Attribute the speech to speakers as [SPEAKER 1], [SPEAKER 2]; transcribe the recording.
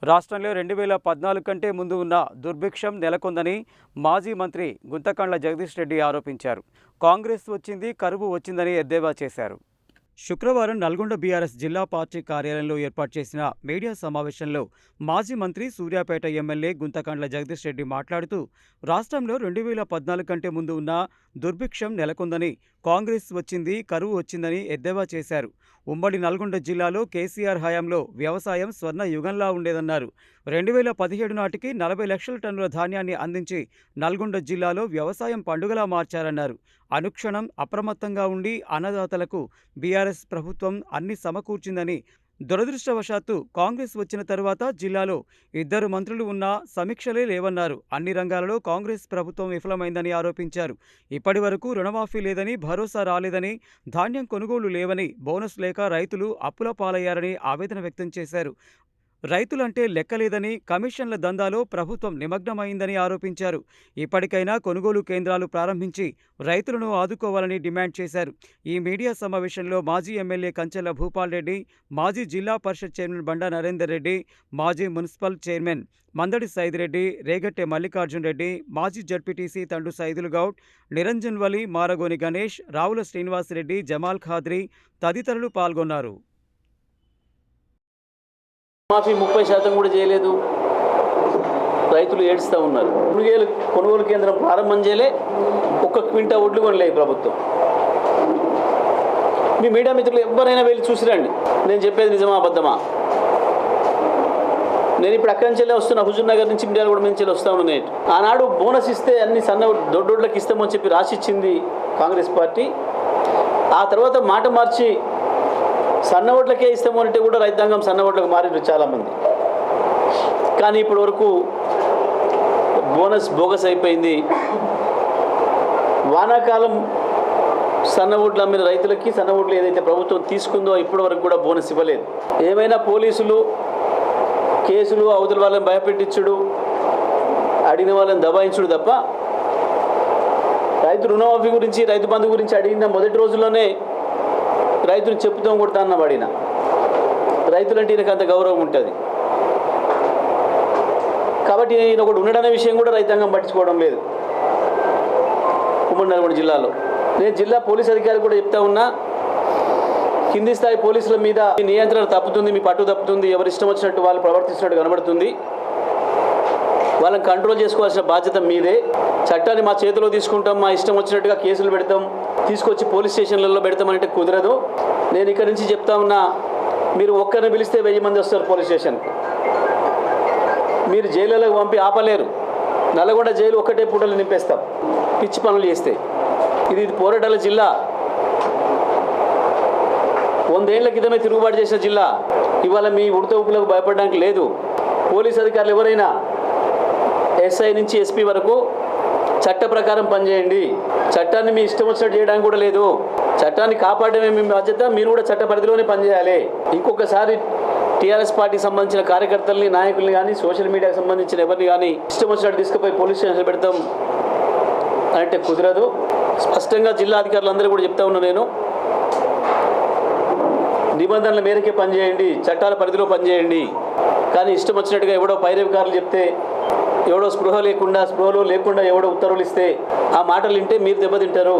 [SPEAKER 1] రాష్ట్రంలో 2014 కంటే ముందు ఉన్న దుర్భిక్షం నెలకొందని మాజీ మంత్రి గుంతకండ్ల జగదీష్ రెడ్డి ఆరోపించారు. కాంగ్రెస్ వచ్చింది, కరువు వచ్చిందని ఎద్దేవా చేశారు. శుక్రవారం నల్గొండ బీఆర్ఎస్ జిల్లా పార్టీ కార్యాలయంలో ఏర్పాటు చేసిన మీడియా సమావేశంలో మాజీ మంత్రి సూర్యాపేట ఎమ్మెల్యే గుంతకండ్ల జగదీష్ రెడ్డి మాట్లాడుతూ రాష్ట్రంలో 2014 కంటే ముందు ఉన్న దుర్భిక్షం నెలకొందని, కాంగ్రెస్ వచ్చింది, కరువు వచ్చిందని ఎద్దేవా చేశారు. ఉమ్మడి నల్గొండ జిల్లాలో కేసీఆర్ హయాంలో వ్యవసాయం స్వర్ణ యుగంలా ఉండేదన్నారు. 2017 నాటికి 40 లక్షల టన్నుల ధాన్యాన్ని అందించి నల్గొండ జిల్లాలో వ్యవసాయం పండుగలా మార్చారన్నారు. అనుక్షణం అప్రమత్తంగా ఉండి అన్నదాతలకు బీఆర్ఎస్ ప్రభుత్వం అన్ని సమకూర్చిందని, దురదృష్టవశాత్తు కాంగ్రెస్ వచ్చిన తరువాత జిల్లాలో 2 మంత్రులు ఉన్నా సమీక్షలే లేవన్నారు. అన్ని రంగాలలో కాంగ్రెస్ ప్రభుత్వం విఫలమైందని ఆరోపించారు. ఇప్పటి వరకు రుణమాఫీ లేదని, భరోసా రాలేదని, ధాన్యం కొనుగోలు లేవని, బోనస్ లేక రైతులు అప్పుల పాలయ్యారని ఆవేదన వ్యక్తం చేశారు. రైతులంటే లెక్కలేదని, కమిషన్ల దందాలో ప్రభుత్వం నిమగ్నమైందని ఆరోపించారు. ఇప్పటికైనా కొనుగోలు కేంద్రాలు ప్రారంభించి రైతులను ఆదుకోవాలని డిమాండ్ చేశారు. ఈ మీడియా సమావేశంలో మాజీ ఎమ్మెల్యే కంచెల భూపాల్ రెడ్డి, మాజీ జిల్లా పరిషత్ చైర్మన్ బండా నరేందర్ రెడ్డి, మాజీ మున్సిపల్ చైర్మన్ మందడి సైదిరెడ్డి, రేగట్టె మల్లికార్జున్ రెడ్డి, మాజీ జడ్పీటీసీ తండు సైదుల్ గౌడ్, నిరంజన్ వలి, మారగోని గణేష్, రావుల శ్రీనివాసరెడ్డి, జమాల్ ఖాద్రి తదితరులు పాల్గొన్నారు.
[SPEAKER 2] మాఫీ 30% కూడా చేయలేదు. రైతులు ఏడుస్తూ ఉన్నారు. కొనుగోలు కేంద్రం ప్రారంభం చేయలే, 1 క్వింటా ఒడ్లు కొనలే ప్రభుత్వం. మీ మీడియా మిత్రులు ఎవరైనా వెళ్ళి చూసిరండి, నేను చెప్పేది నిజమా అబద్ధమా. నేను ఇప్పుడు అక్కడి నుంచెల్లే వస్తున్నా, హుజూర్ నగర్ నుంచి మిర్యాలగూడ నుంచి వస్తా ఉన్నాను. నేను ఆనాడు బోనస్ ఇస్తే అన్ని సన్న దొడ్డోడ్లకు ఇస్తామని చెప్పి రాసిచ్చింది కాంగ్రెస్ పార్టీ. ఆ తర్వాత మాట మార్చి సన్న ఓట్లకే ఇస్తాము అంటే కూడా రైతాంగం సన్న ఓట్లకు మారిరు చాలామంది. కానీ ఇప్పటి వరకు బోనస్ బోగస్ అయిపోయింది. వానాకాలం సన్న ఓట్లు అమ్మిన రైతులకి సన్న ఓట్లు ఏదైతే ప్రభుత్వం తీసుకుందో ఇప్పటి వరకు కూడా బోనస్ ఇవ్వలేదు. ఏమైనా పోలీసులు కేసులు, అవతల వాళ్ళని భయపెట్టించుడు, అడిగిన వాళ్ళని దబాయించుడు తప్ప రైతు రుణమాఫీ గురించి, రైతు బంధు గురించి అడిగిన మొదటి రోజుల్లోనే రైతులు చెప్పుతాం కొడతా అన్న పడిన రైతులంటే ఈయనకు అంత గౌరవం ఉంటుంది. కాబట్టి ఈయన ఒకటి ఉండడనే విషయం కూడా రైతాంగం పట్టించుకోవడం లేదు. ఉమ్మడి నల్గొండ జిల్లాలో నేను జిల్లా పోలీస్ అధికారి కూడా చెప్తా ఉన్నా, కింది స్థాయి పోలీసుల మీద నియంత్రణ తప్పుతుంది, మీ పట్టు తప్పుతుంది, ఎవరు ఇష్టం వచ్చినట్టు వాళ్ళు ప్రవర్తిస్తున్నట్టు కనబడుతుంది. వాళ్ళని కంట్రోల్ చేసుకోవాల్సిన బాధ్యత మీదే. చట్టాన్ని మా చేతిలో తీసుకుంటాం, మా ఇష్టం వచ్చినట్టుగా కేసులు పెడతాం, తీసుకొచ్చి పోలీస్ స్టేషన్లలో పెడతామంటే కుదరదు. నేను ఇక్కడి నుంచి చెప్తా ఉన్నా, మీరు ఒక్కరిని పిలిస్తే 1000 మంది వస్తారు పోలీస్ స్టేషన్కి. మీరు జైలులకు పంపి ఆపలేరు. నల్గొండ జైలు ఒక్కటే పూటలు నింపేస్తాం పిచ్చి పనులు చేస్తే. ఇది పోరాటాల జిల్లా, 100 ఏళ్ల క్రితమే తిరుగుబాటు చేసిన జిల్లా. ఇవాళ మీ ఉడత ఊపులకు భయపడడానికి లేదు. పోలీస్ అధికారులు ఎవరైనా ఎస్ఐ నుంచి ఎస్పీ వరకు చట్ట ప్రకారం పనిచేయండి. చట్టాన్ని మీ ఇష్టం వచ్చినట్టు చేయడానికి కూడా లేదు. చట్టాన్ని కాపాడమే మీ బాధ్యత. మీరు కూడా చట్ట పరిధిలోనే పనిచేయాలి. ఇంకొకసారి టీఆర్ఎస్ పార్టీకి సంబంధించిన కార్యకర్తల్ని, నాయకుల్ని కానీ, సోషల్ మీడియాకి సంబంధించిన ఎవరిని కానీ ఇష్టం వచ్చినట్టు తీసుకుపోయి పోలీస్ స్టేషన్ పెడతాం అంటే కుదరదు. స్పష్టంగా జిల్లా అధికారులందరూ కూడా చెప్తా ఉన్నా, నేను నిబంధనల మేరకే పనిచేయండి, చట్టాల పరిధిలో పనిచేయండి. కానీ ఇష్టం వచ్చినట్టుగా ఎవడో పైరవికారులు చెప్తే, ఎవడో స్పృహలో లేకుండా ఎవడో ఉత్తర్వులు ఇస్తే ఆ మాటలు వింటే మీరు దెబ్బతింటారు.